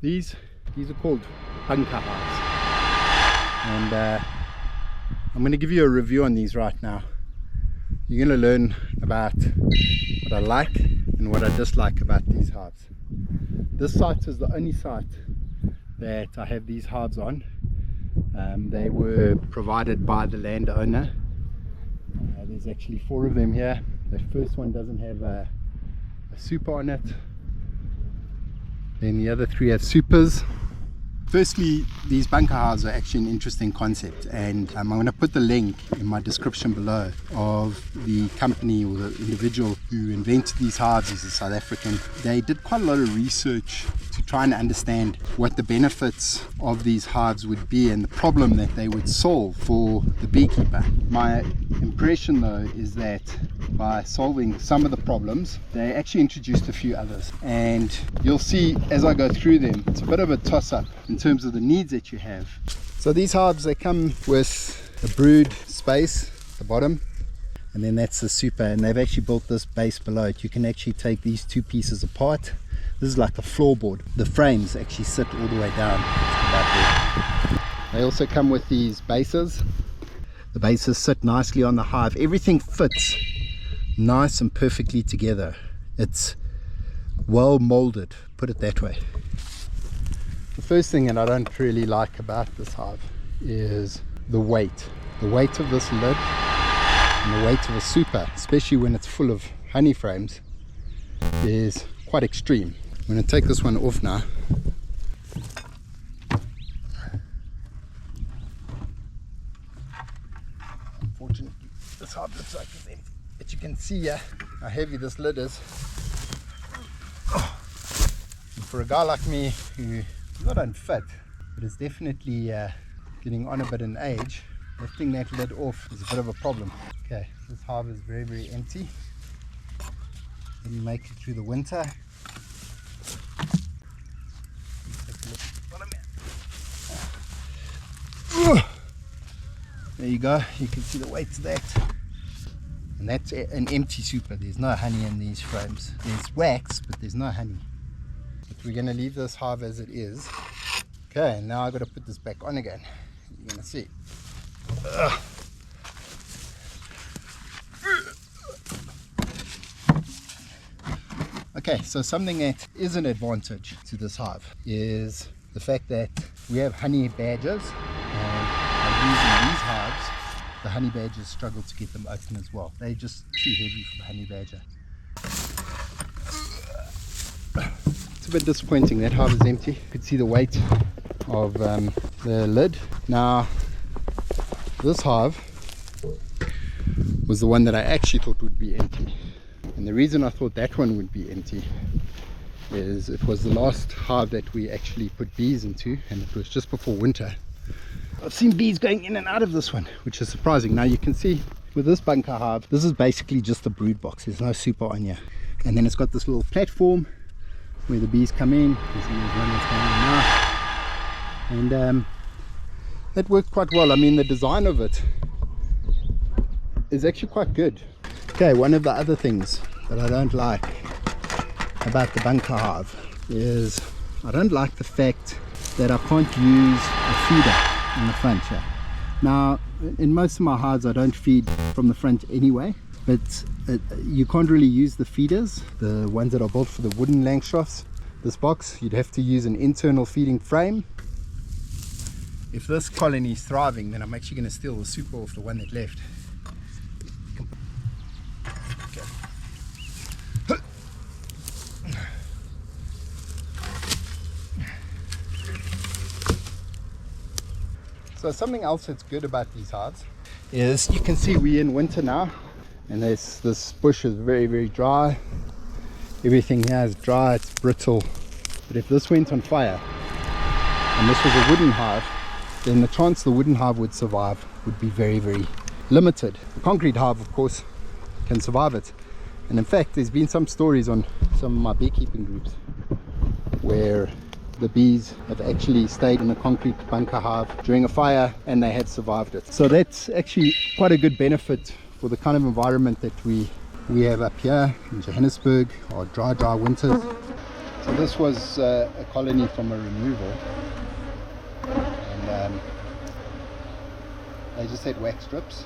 These are called Bunka Hives, and I'm going to give you a review on these right now. You're going to learn about what I like and what I dislike about these hives. This site is the only site that I have these hives on. They were provided by the landowner. There's actually 4 of them here. The first one doesn't have a super on it. Then the other 3 have supers. Firstly, these bunker hives are actually an interesting concept, and I'm going to put the link in my description below of the company or the individual who invented these hives. He's a South African. They did quite a lot of research to try and understand what the benefits of these hives would be and the problem that they would solve for the beekeeper. My impression though is that by solving some of the problems, they actually introduced a few others, and you'll see as I go through them, it's a bit of a toss-up in terms of the needs that you have. So these hives, they come with a brood space at the bottom, and then that's the super, and they've actually built this base below it. You can actually take these 2 pieces apart. This is like a floorboard. The frames actually sit all the way down about there. They also come with these bases. The bases sit nicely on the hive. Everything fits nice and perfectly together. It's well molded, put it that way. The first thing that I don't really like about this hive is the weight. The weight of this lid and the weight of a super, especially when it's full of honey frames, is quite extreme. I'm going to take this one off now. Unfortunately, this hive looks like it's empty. But you can see how heavy this lid is. And for a guy like me who's not unfit, but is definitely getting on a bit in age, lifting that lid off is a bit of a problem. Okay, this hive is very, very empty. Didn't make it through the winter. There you go, you can see the weight of that. And that's an empty super. There's no honey in these frames. There's wax, but there's no honey. But we're going to leave this hive as it is. Okay, now I've got to put this back on again. You're going to see. Okay, so something that is an advantage to this hive is the fact that we have honey badgers, and by using these hives, the honey badgers struggle to get them open as well. They're just too heavy for the honey badger. It's a bit disappointing. That hive is empty. You could see the weight of the lid. Now, this hive was the one that I actually thought would be empty. And the reason I thought that one would be empty is it was the last hive that we actually put bees into, and it was just before winter. I've seen bees going in and out of this one, which is surprising. Now you can see with this bunker hive, this is basically just the brood box. There's no super on here. And then it's got this little platform where the bees come in. You can see there's one that's going in now. And that worked quite well. I mean, the design of it is actually quite good. Okay, one of the other things that I don't like about the bunker hive is I don't like the fact that I can't use a feeder in the front here. Now, in most of my hives I don't feed from the front anyway, but you can't really use the feeders, the ones that are built for the wooden Langshafts. This box, you'd have to use an internal feeding frame. If this colony is thriving, then I'm actually going to steal the super off the one that left. So something else that's good about these hives is you can see we're in winter now, and this bush is very, very dry. Everything here is dry, it's brittle. But if this went on fire and this was a wooden hive, then the chance the wooden hive would survive would be very, very limited. The concrete hive, of course, can survive it. And in fact, there's been some stories on some of my beekeeping groups where the bees have actually stayed in a concrete bunker hive during a fire and they have survived it. So that's actually quite a good benefit for the kind of environment that we have up here in Johannesburg, or dry winters. So this was a colony from a removal, and they just had wax strips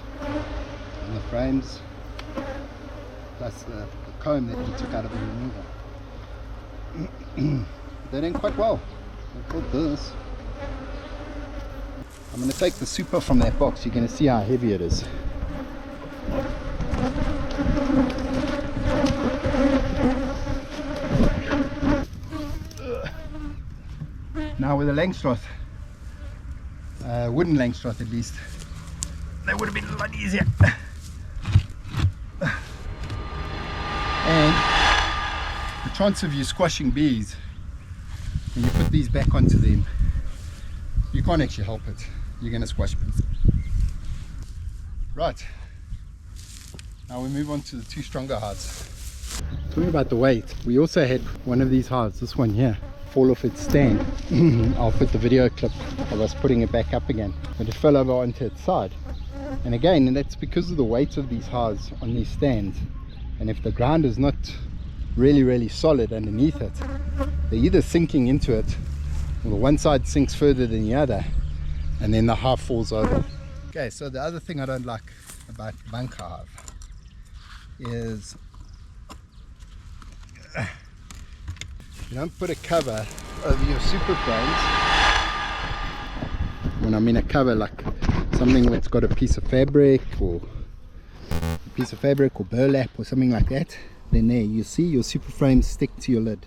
in the frames, plus the comb that he took out of the removal. They're doing quite well. Look at this. I'm going to take the super from that box. You're going to see how heavy it is. Now with a Langstroth, wooden Langstroth at least, that would have been a lot easier. And the chance of you squashing bees when you put these back onto them, you can't actually help it. You're going to squash bees. Right, now we move on to the two stronger hives. Talking about the weight, we also had one of these hives, this one here, fall off its stand. I'll put the video clip of us putting it back up again, but it fell over onto its side. And again, that's because of the weight of these hives on these stands. And if the ground is not really solid underneath it, they're either sinking into it, or the one side sinks further than the other, and then the hive falls over. Okay, so the other thing I don't like about Bunka Hive is you don't put a cover over your super frames. When I mean a cover, like something that's got a piece of fabric or burlap or something like that, then there you see your super frames stick to your lid.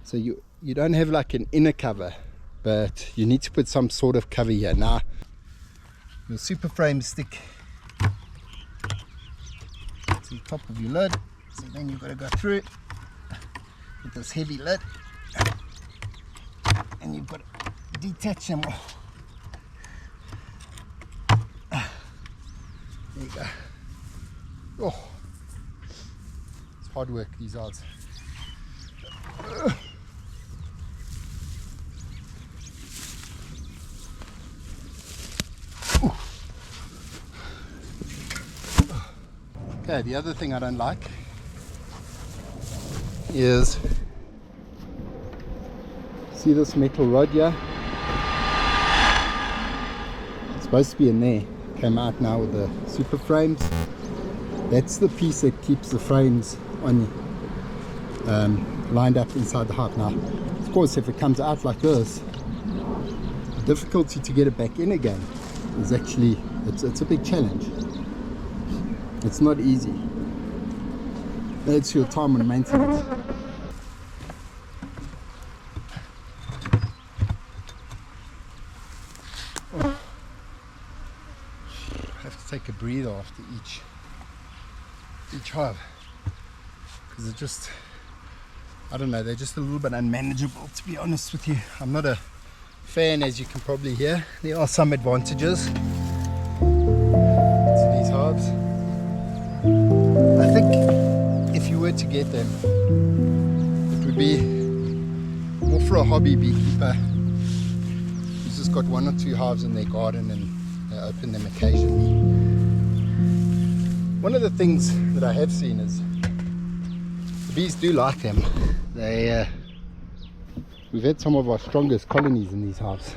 So you don't have like an inner cover, but you need to put some sort of cover here. Now your super frames stick to the top of your lid, so then you've got to go through it with this heavy lid, and you've got to detach them all. There you go. Oh, it's hard work, these odds. Okay, the other thing I don't like is, see this metal rod here? It's supposed to be in there. Came out now with the super frames. That's the piece that keeps the frames on lined up inside the hive. Now, of course, if it comes out like this, the difficulty to get it back in again is actually, it's a big challenge. It's not easy. That's your time on maintenance. Oh. I have to take a breather after each hive, because it just, I don't know, they're just a little bit unmanageable, to be honest with you. I'm not a fan, as you can probably hear. There are some advantages to these hives. I think if you were to get them, it would be more for a hobby beekeeper who's just got one or two hives in their garden and they open them occasionally. One of the things that I have seen is the bees do like them. We've had some of our strongest colonies in these hives.